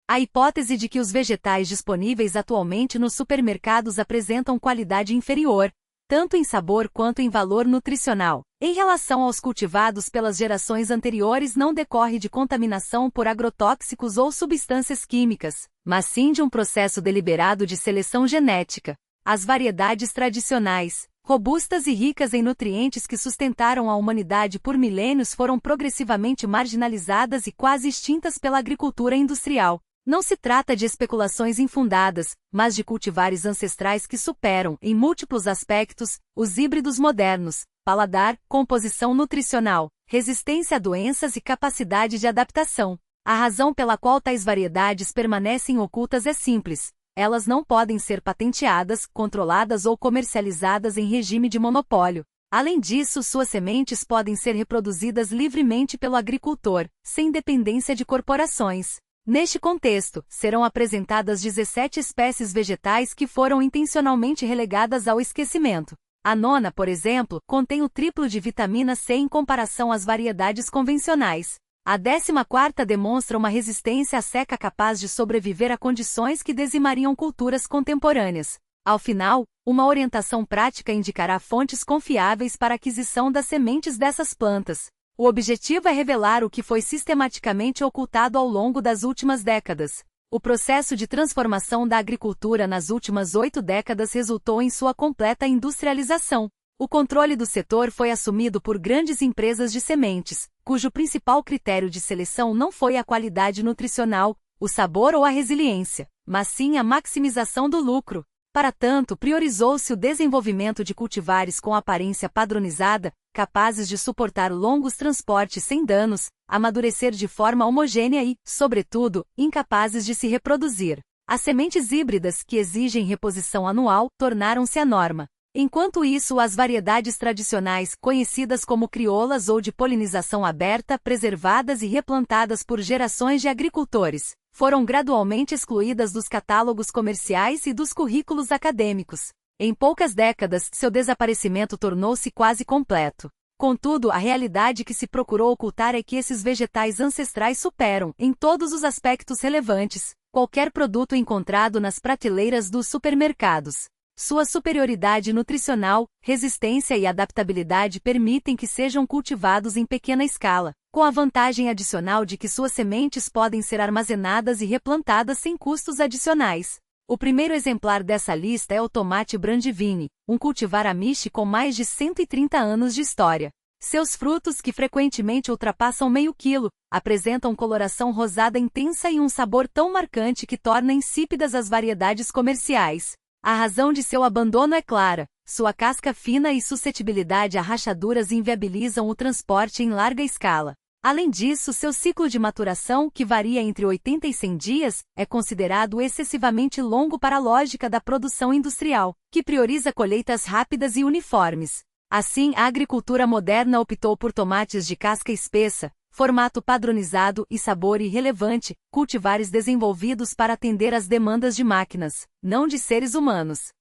A hipótese de que os vegetais disponíveis atualmente nos supermercados apresentam qualidade inferior, tanto em sabor quanto em valor nutricional, em relação aos cultivados pelas gerações anteriores não decorre de contaminação por agrotóxicos ou substâncias químicas, mas sim de um processo deliberado de seleção genética. As variedades tradicionais, robustas e ricas em nutrientes que sustentaram a humanidade por milênios foram progressivamente marginalizadas e quase extintas pela agricultura industrial. Não se trata de especulações infundadas, mas de cultivares ancestrais que superam, em múltiplos aspectos, os híbridos modernos: paladar, composição nutricional, resistência a doenças e capacidade de adaptação. A razão pela qual tais variedades permanecem ocultas é simples: elas não podem ser patenteadas, controladas ou comercializadas em regime de monopólio. Além disso, suas sementes podem ser reproduzidas livremente pelo agricultor, sem dependência de corporações. Neste contexto, serão apresentadas 17 espécies vegetais que foram intencionalmente relegadas ao esquecimento. A nona, por exemplo, contém o triplo de vitamina C em comparação às variedades convencionais. A 14ª demonstra uma resistência à seca capaz de sobreviver a condições que dizimariam culturas contemporâneas. Ao final, uma orientação prática indicará fontes confiáveis para a aquisição das sementes dessas plantas. O objetivo é revelar o que foi sistematicamente ocultado ao longo das últimas décadas. O processo de transformação da agricultura nas últimas 8 décadas resultou em sua completa industrialização. O controle do setor foi assumido por grandes empresas de sementes, cujo principal critério de seleção não foi a qualidade nutricional, o sabor ou a resiliência, mas sim a maximização do lucro. Para tanto, priorizou-se o desenvolvimento de cultivares com aparência padronizada, capazes de suportar longos transportes sem danos, amadurecer de forma homogênea e, sobretudo, incapazes de se reproduzir. As sementes híbridas, que exigem reposição anual, tornaram-se a norma. Enquanto isso, as variedades tradicionais, conhecidas como crioulas ou de polinização aberta, preservadas e replantadas por gerações de agricultores, foram gradualmente excluídas dos catálogos comerciais e dos currículos acadêmicos. Em poucas décadas, seu desaparecimento tornou-se quase completo. Contudo, a realidade que se procurou ocultar é que esses vegetais ancestrais superam, em todos os aspectos relevantes, qualquer produto encontrado nas prateleiras dos supermercados. Sua superioridade nutricional, resistência e adaptabilidade permitem que sejam cultivados em pequena escala, com a vantagem adicional de que suas sementes podem ser armazenadas e replantadas sem custos adicionais. O primeiro exemplar dessa lista é o tomate Brandivine, um cultivar amish com mais de 130 anos de história. Seus frutos, que frequentemente ultrapassam meio quilo, apresentam coloração rosada intensa e um sabor tão marcante que torna insípidas as variedades comerciais. A razão de seu abandono é clara: sua casca fina e suscetibilidade a rachaduras inviabilizam o transporte em larga escala. Além disso, seu ciclo de maturação, que varia entre 80 e 100 dias, é considerado excessivamente longo para a lógica da produção industrial, que prioriza colheitas rápidas e uniformes. Assim, a agricultura moderna optou por tomates de casca espessa, formato padronizado e sabor irrelevante, cultivares desenvolvidos para atender às demandas de máquinas, não de seres humanos.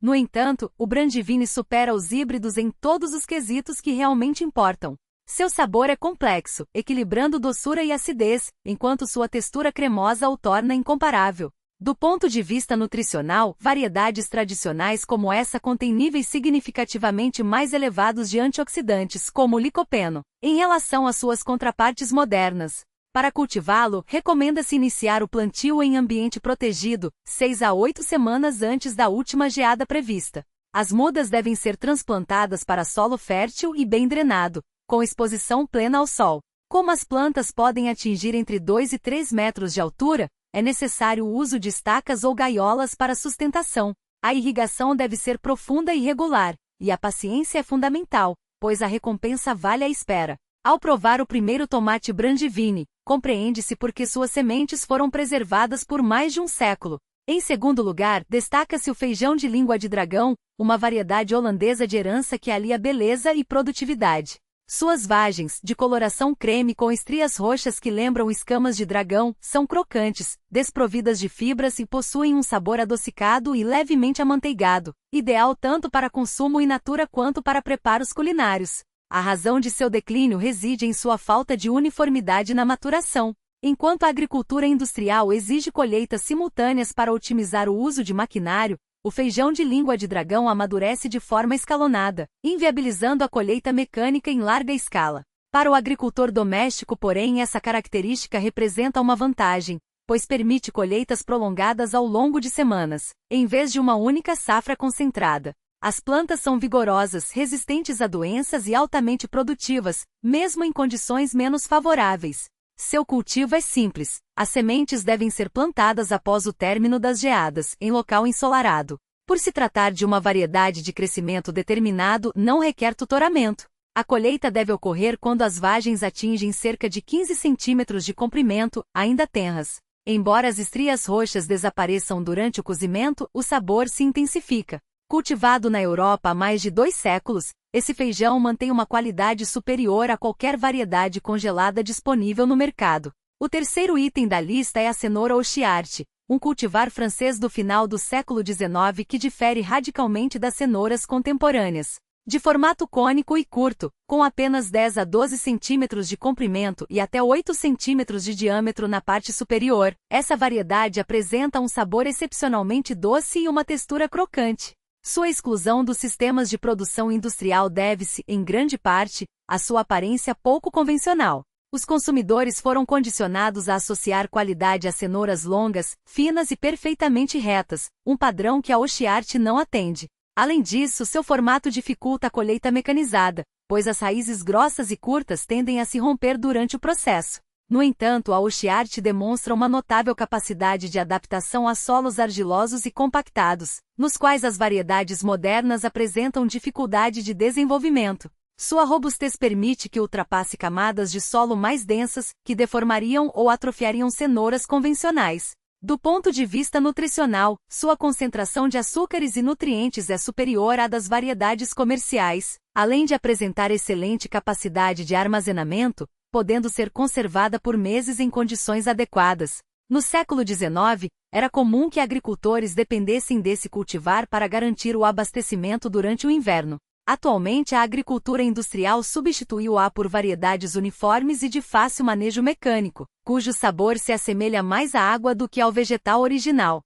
No entanto, o Brandivine supera os híbridos em todos os quesitos que realmente importam. Seu sabor é complexo, equilibrando doçura e acidez, enquanto sua textura cremosa o torna incomparável. Do ponto de vista nutricional, variedades tradicionais como essa contêm níveis significativamente mais elevados de antioxidantes, como o licopeno, em relação às suas contrapartes modernas. Para cultivá-lo, recomenda-se iniciar o plantio em ambiente protegido, 6 a 8 semanas antes da última geada prevista. As mudas devem ser transplantadas para solo fértil e bem drenado, com exposição plena ao sol. Como as plantas podem atingir entre 2 e 3 metros de altura, é necessário o uso de estacas ou gaiolas para sustentação. A irrigação deve ser profunda e regular, e a paciência é fundamental, pois a recompensa vale a espera. Ao provar o primeiro tomate Brandivine, compreende-se por que suas sementes foram preservadas por mais de um século. Em segundo lugar, destaca-se o feijão de língua de dragão, uma variedade holandesa de herança que alia beleza e produtividade. Suas vagens, de coloração creme com estrias roxas que lembram escamas de dragão, são crocantes, desprovidas de fibras e possuem um sabor adocicado e levemente amanteigado, ideal tanto para consumo in natura quanto para preparos culinários. A razão de seu declínio reside em sua falta de uniformidade na maturação. Enquanto a agricultura industrial exige colheitas simultâneas para otimizar o uso de maquinário, o feijão de língua de dragão amadurece de forma escalonada, inviabilizando a colheita mecânica em larga escala. Para o agricultor doméstico, porém, essa característica representa uma vantagem, pois permite colheitas prolongadas ao longo de semanas, em vez de uma única safra concentrada. As plantas são vigorosas, resistentes a doenças e altamente produtivas, mesmo em condições menos favoráveis. Seu cultivo é simples. As sementes devem ser plantadas após o término das geadas, em local ensolarado. Por se tratar de uma variedade de crescimento determinado, não requer tutoramento. A colheita deve ocorrer quando as vagens atingem cerca de 15 centímetros de comprimento, ainda tenras. Embora as estrias roxas desapareçam durante o cozimento, o sabor se intensifica. Cultivado na Europa há mais de 2 séculos, esse feijão mantém uma qualidade superior a qualquer variedade congelada disponível no mercado. O terceiro item da lista é a cenoura ou chiarte, um cultivar francês do final do século XIX que difere radicalmente das cenouras contemporâneas. De formato cônico e curto, com apenas 10 a 12 centímetros de comprimento e até 8 centímetros de diâmetro na parte superior, essa variedade apresenta um sabor excepcionalmente doce e uma textura crocante. Sua exclusão dos sistemas de produção industrial deve-se, em grande parte, à sua aparência pouco convencional. Os consumidores foram condicionados a associar qualidade a cenouras longas, finas e perfeitamente retas, um padrão que a Oshiart não atende. Além disso, seu formato dificulta a colheita mecanizada, pois as raízes grossas e curtas tendem a se romper durante o processo. No entanto, a Oshiart demonstra uma notável capacidade de adaptação a solos argilosos e compactados, nos quais as variedades modernas apresentam dificuldade de desenvolvimento. Sua robustez permite que ultrapasse camadas de solo mais densas, que deformariam ou atrofiariam cenouras convencionais. Do ponto de vista nutricional, sua concentração de açúcares e nutrientes é superior à das variedades comerciais, além de apresentar excelente capacidade de armazenamento, podendo ser conservada por meses em condições adequadas. No século XIX, era comum que agricultores dependessem desse cultivar para garantir o abastecimento durante o inverno. Atualmente, a agricultura industrial substituiu-a por variedades uniformes e de fácil manejo mecânico, cujo sabor se assemelha mais à água do que ao vegetal original.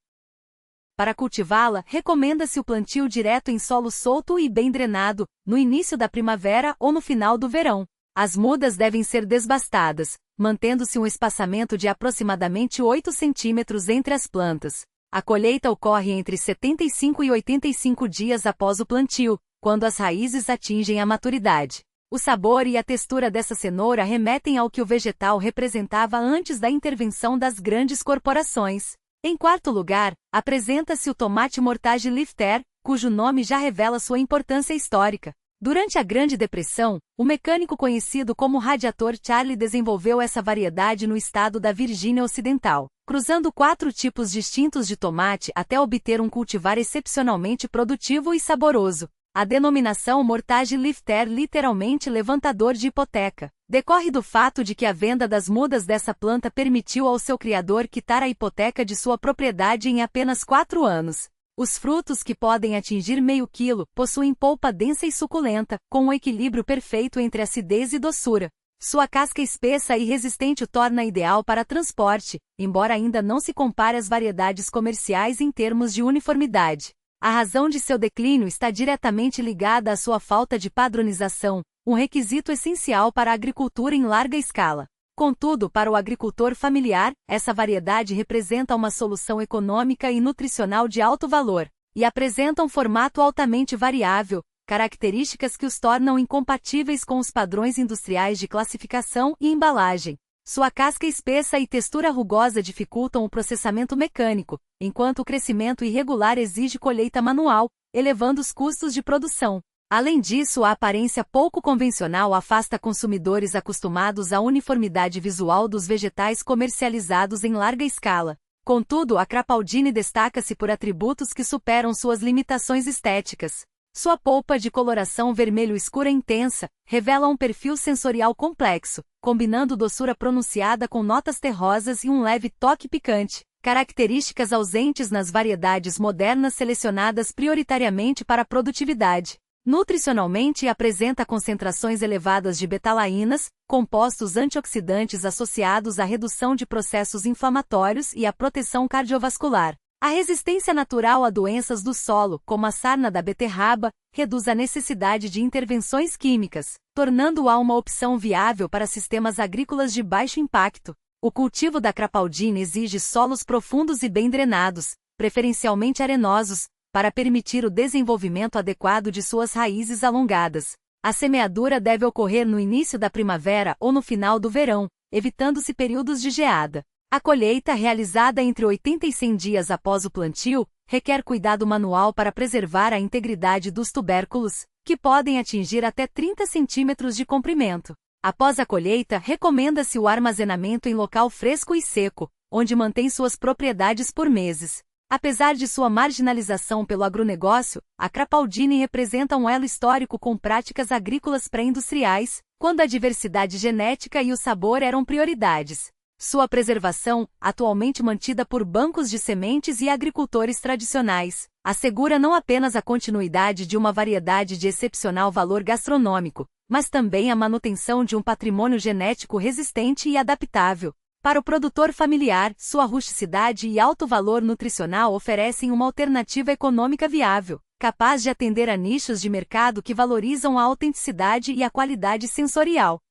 Para cultivá-la, recomenda-se o plantio direto em solo solto e bem drenado, no início da primavera ou no final do verão. As mudas devem ser desbastadas, mantendo-se um espaçamento de aproximadamente 8 centímetros entre as plantas. A colheita ocorre entre 75 e 85 dias após o plantio, quando as raízes atingem a maturidade. O sabor e a textura dessa cenoura remetem ao que o vegetal representava antes da intervenção das grandes corporações. Em quarto lugar, apresenta-se o tomate Mortage Lifter, cujo nome já revela sua importância histórica. Durante a Grande Depressão, o mecânico conhecido como Radiator Charlie desenvolveu essa variedade no estado da Virgínia Ocidental, cruzando 4 tipos distintos de tomate até obter um cultivar excepcionalmente produtivo e saboroso. A denominação Mortage Lifter, literalmente levantador de hipoteca, decorre do fato de que a venda das mudas dessa planta permitiu ao seu criador quitar a hipoteca de sua propriedade em apenas 4 anos. Os frutos, que podem atingir meio quilo, possuem polpa densa e suculenta, com um equilíbrio perfeito entre acidez e doçura. Sua casca espessa e resistente o torna ideal para transporte, embora ainda não se compare às variedades comerciais em termos de uniformidade. A razão de seu declínio está diretamente ligada à sua falta de padronização, um requisito essencial para a agricultura em larga escala. Contudo, para o agricultor familiar, essa variedade representa uma solução econômica e nutricional de alto valor, e apresenta um formato altamente variável, características que os tornam incompatíveis com os padrões industriais de classificação e embalagem. Sua casca espessa e textura rugosa dificultam o processamento mecânico, enquanto o crescimento irregular exige colheita manual, elevando os custos de produção. Além disso, a aparência pouco convencional afasta consumidores acostumados à uniformidade visual dos vegetais comercializados em larga escala. Contudo, a Crapaldine destaca-se por atributos que superam suas limitações estéticas. Sua polpa de coloração vermelho escura intensa revela um perfil sensorial complexo, combinando doçura pronunciada com notas terrosas e um leve toque picante, características ausentes nas variedades modernas selecionadas prioritariamente para a produtividade. Nutricionalmente apresenta concentrações elevadas de betalainas, compostos antioxidantes associados à redução de processos inflamatórios e à proteção cardiovascular. A resistência natural a doenças do solo, como a sarna da beterraba, reduz a necessidade de intervenções químicas, tornando-a uma opção viável para sistemas agrícolas de baixo impacto. O cultivo da crapaldina exige solos profundos e bem drenados, preferencialmente arenosos, para permitir o desenvolvimento adequado de suas raízes alongadas. A semeadura deve ocorrer no início da primavera ou no final do verão, evitando-se períodos de geada. A colheita, realizada entre 80 e 100 dias após o plantio, requer cuidado manual para preservar a integridade dos tubérculos, que podem atingir até 30 centímetros de comprimento. Após a colheita, recomenda-se o armazenamento em local fresco e seco, onde mantém suas propriedades por meses. Apesar de sua marginalização pelo agronegócio, a crapaldine representa um elo histórico com práticas agrícolas pré-industriais, quando a diversidade genética e o sabor eram prioridades. Sua preservação, atualmente mantida por bancos de sementes e agricultores tradicionais, assegura não apenas a continuidade de uma variedade de excepcional valor gastronômico, mas também a manutenção de um patrimônio genético resistente e adaptável. Para o produtor familiar, sua rusticidade e alto valor nutricional oferecem uma alternativa econômica viável, capaz de atender a nichos de mercado que valorizam a autenticidade e a qualidade sensorial.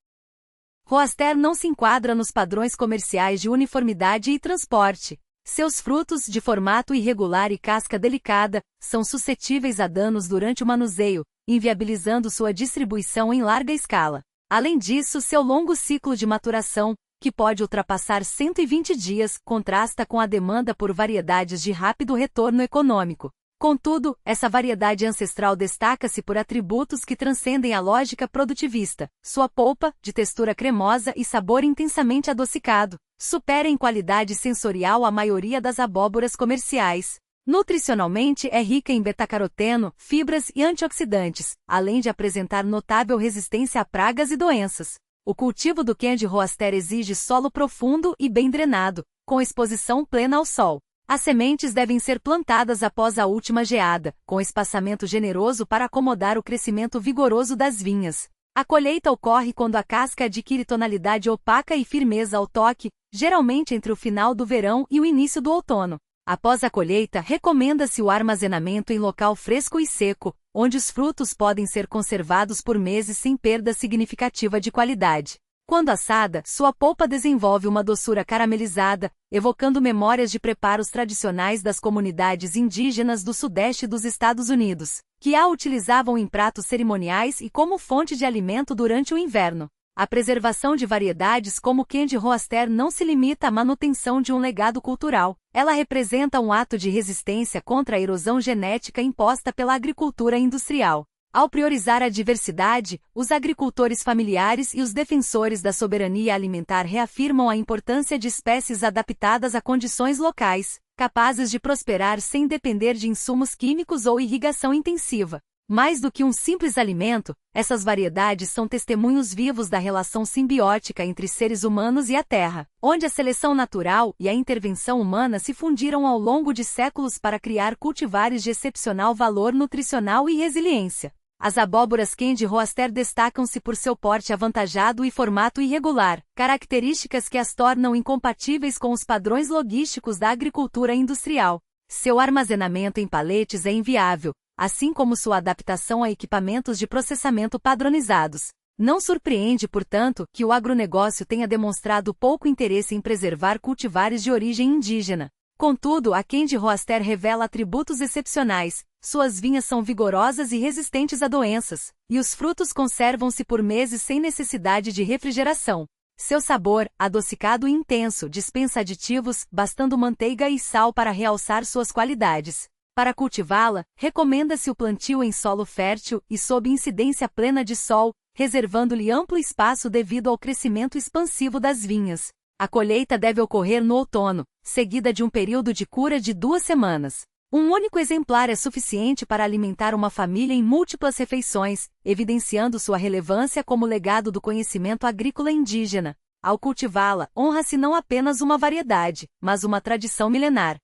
Roaster não se enquadra nos padrões comerciais de uniformidade e transporte. Seus frutos, de formato irregular e casca delicada, são suscetíveis a danos durante o manuseio, inviabilizando sua distribuição em larga escala. Além disso, seu longo ciclo de maturação, que pode ultrapassar 120 dias, contrasta com a demanda por variedades de rápido retorno econômico. Contudo, essa variedade ancestral destaca-se por atributos que transcendem a lógica produtivista. Sua polpa, de textura cremosa e sabor intensamente adocicado, supera em qualidade sensorial a maioria das abóboras comerciais. Nutricionalmente é rica em betacaroteno, fibras e antioxidantes, além de apresentar notável resistência a pragas e doenças. O cultivo do Candy Roaster exige solo profundo e bem drenado, com exposição plena ao sol. As sementes devem ser plantadas após a última geada, com espaçamento generoso para acomodar o crescimento vigoroso das vinhas. A colheita ocorre quando a casca adquire tonalidade opaca e firmeza ao toque, geralmente entre o final do verão e o início do outono. Após a colheita, recomenda-se o armazenamento em local fresco e seco, onde os frutos podem ser conservados por meses sem perda significativa de qualidade. Quando assada, sua polpa desenvolve uma doçura caramelizada, evocando memórias de preparos tradicionais das comunidades indígenas do sudeste dos Estados Unidos, que a utilizavam em pratos cerimoniais e como fonte de alimento durante o inverno. A preservação de variedades como o Candy Roaster não se limita à manutenção de um legado cultural. Ela representa um ato de resistência contra a erosão genética imposta pela agricultura industrial. Ao priorizar a diversidade, os agricultores familiares e os defensores da soberania alimentar reafirmam a importância de espécies adaptadas a condições locais, capazes de prosperar sem depender de insumos químicos ou irrigação intensiva. Mais do que um simples alimento, essas variedades são testemunhos vivos da relação simbiótica entre seres humanos e a terra, onde a seleção natural e a intervenção humana se fundiram ao longo de séculos para criar cultivares de excepcional valor nutricional e resiliência. As abóboras Candy Roaster destacam-se por seu porte avantajado e formato irregular, características que as tornam incompatíveis com os padrões logísticos da agricultura industrial. Seu armazenamento em paletes é inviável, assim como sua adaptação a equipamentos de processamento padronizados. Não surpreende, portanto, que o agronegócio tenha demonstrado pouco interesse em preservar cultivares de origem indígena. Contudo, a Candy Roaster revela atributos excepcionais. Suas vinhas são vigorosas e resistentes a doenças, e os frutos conservam-se por meses sem necessidade de refrigeração. Seu sabor, adocicado e intenso, dispensa aditivos, bastando manteiga e sal para realçar suas qualidades. Para cultivá-la, recomenda-se o plantio em solo fértil e sob incidência plena de sol, reservando-lhe amplo espaço devido ao crescimento expansivo das vinhas. A colheita deve ocorrer no outono, seguida de um período de cura de 2 semanas. Um único exemplar é suficiente para alimentar uma família em múltiplas refeições, evidenciando sua relevância como legado do conhecimento agrícola indígena. Ao cultivá-la, honra-se não apenas uma variedade, mas uma tradição milenar.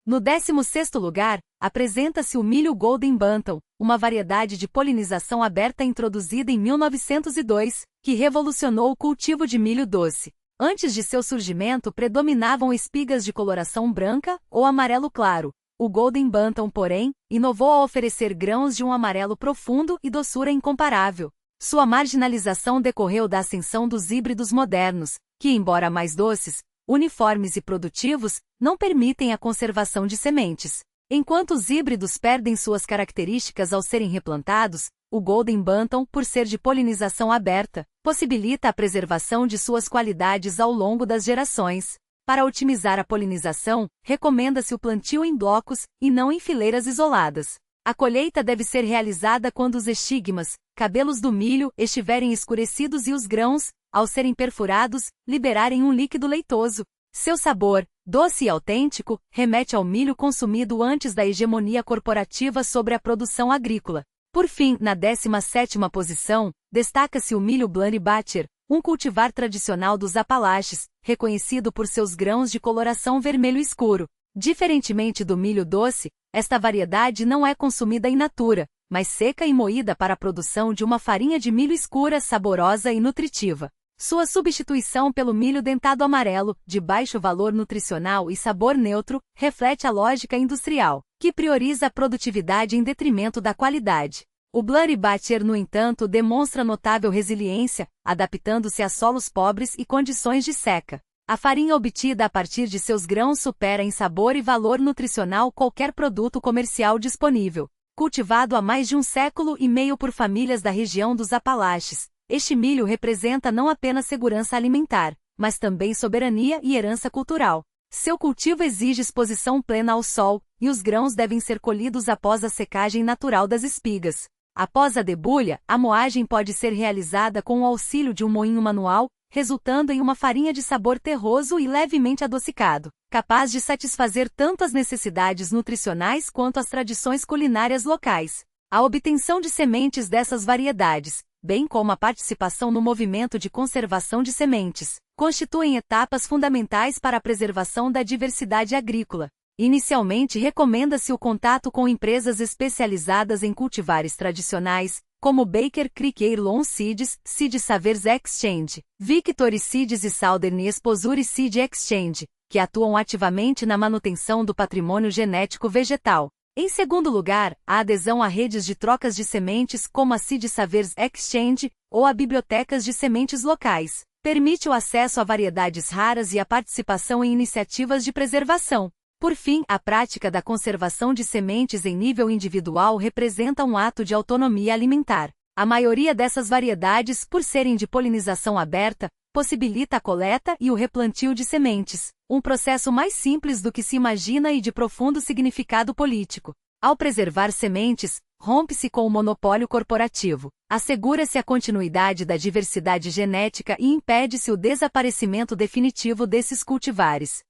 No 16º lugar, apresenta-se o milho Golden Bantam, uma variedade de polinização aberta introduzida em 1902, que revolucionou o cultivo de milho doce. Antes de seu surgimento predominavam espigas de coloração branca ou amarelo claro. O Golden Bantam, porém, inovou ao oferecer grãos de um amarelo profundo e doçura incomparável. Sua marginalização decorreu da ascensão dos híbridos modernos, que, embora mais doces, uniformes e produtivos, não permitem a conservação de sementes. Enquanto os híbridos perdem suas características ao serem replantados, o Golden Bantam, por ser de polinização aberta, possibilita a preservação de suas qualidades ao longo das gerações. Para otimizar a polinização, recomenda-se o plantio em blocos e não em fileiras isoladas. A colheita deve ser realizada quando os estigmas, cabelos do milho, estiverem escurecidos e os grãos, ao serem perfurados, liberarem um líquido leitoso. Seu sabor, doce e autêntico, remete ao milho consumido antes da hegemonia corporativa sobre a produção agrícola. Por fim, na 17ª posição, destaca-se o milho Bloody Batcher, um cultivar tradicional dos Apalaches, reconhecido por seus grãos de coloração vermelho escuro. Diferentemente do milho doce, esta variedade não é consumida in natura, mas seca e moída para a produção de uma farinha de milho escura, saborosa e nutritiva. Sua substituição pelo milho dentado amarelo, de baixo valor nutricional e sabor neutro, reflete a lógica industrial, que prioriza a produtividade em detrimento da qualidade. O Bloody Batcher, no entanto, demonstra notável resiliência, adaptando-se a solos pobres e condições de seca. A farinha obtida a partir de seus grãos supera em sabor e valor nutricional qualquer produto comercial disponível. Cultivado há mais de 1,5 séculos por famílias da região dos Apalaches, este milho representa não apenas segurança alimentar, mas também soberania e herança cultural. Seu cultivo exige exposição plena ao sol, e os grãos devem ser colhidos após a secagem natural das espigas. Após a debulha, a moagem pode ser realizada com o auxílio de um moinho manual, resultando em uma farinha de sabor terroso e levemente adocicado, capaz de satisfazer tanto as necessidades nutricionais quanto as tradições culinárias locais. A obtenção de sementes dessas variedades, bem como a participação no movimento de conservação de sementes, constituem etapas fundamentais para a preservação da diversidade agrícola. Inicialmente recomenda-se o contato com empresas especializadas em cultivares tradicionais, como Baker Creek Heirloom Seeds, Seed Savers Exchange, Victory Seeds e Southern Exposure Seed Exchange, que atuam ativamente na manutenção do patrimônio genético vegetal. Em segundo lugar, a adesão a redes de trocas de sementes como a Seed Savers Exchange ou a bibliotecas de sementes locais, permite o acesso a variedades raras e a participação em iniciativas de preservação. Por fim, a prática da conservação de sementes em nível individual representa um ato de autonomia alimentar. A maioria dessas variedades, por serem de polinização aberta, possibilita a coleta e o replantio de sementes, um processo mais simples do que se imagina e de profundo significado político. Ao preservar sementes, rompe-se com o monopólio corporativo, assegura-se a continuidade da diversidade genética e impede-se o desaparecimento definitivo desses cultivares.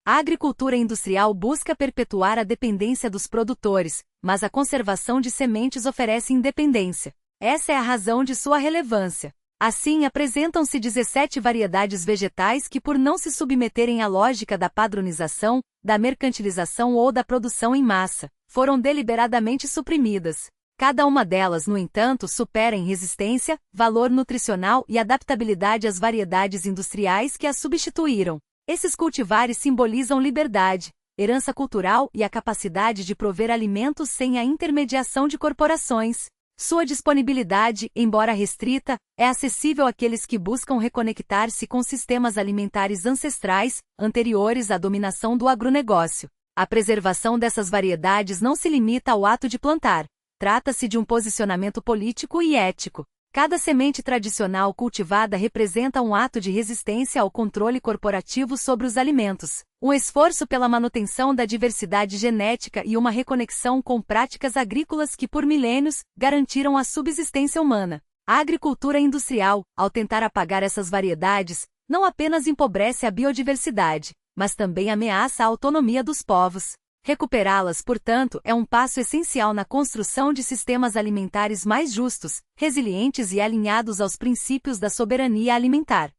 A agricultura industrial busca perpetuar a dependência dos produtores, mas a conservação de sementes oferece independência. Essa é a razão de sua relevância. Assim, apresentam-se 17 variedades vegetais que, por não se submeterem à lógica da padronização, da mercantilização ou da produção em massa, foram deliberadamente suprimidas. Cada uma delas, no entanto, supera em resistência, valor nutricional e adaptabilidade as variedades industriais que as substituíram. Esses cultivares simbolizam liberdade, herança cultural e a capacidade de prover alimentos sem a intermediação de corporações. Sua disponibilidade, embora restrita, é acessível àqueles que buscam reconectar-se com sistemas alimentares ancestrais, anteriores à dominação do agronegócio. A preservação dessas variedades não se limita ao ato de plantar. Trata-se de um posicionamento político e ético. Cada semente tradicional cultivada representa um ato de resistência ao controle corporativo sobre os alimentos, um esforço pela manutenção da diversidade genética e uma reconexão com práticas agrícolas que por milênios garantiram a subsistência humana. A agricultura industrial, ao tentar apagar essas variedades, não apenas empobrece a biodiversidade, mas também ameaça a autonomia dos povos. Recuperá-las, portanto, é um passo essencial na construção de sistemas alimentares mais justos, resilientes e alinhados aos princípios da soberania alimentar.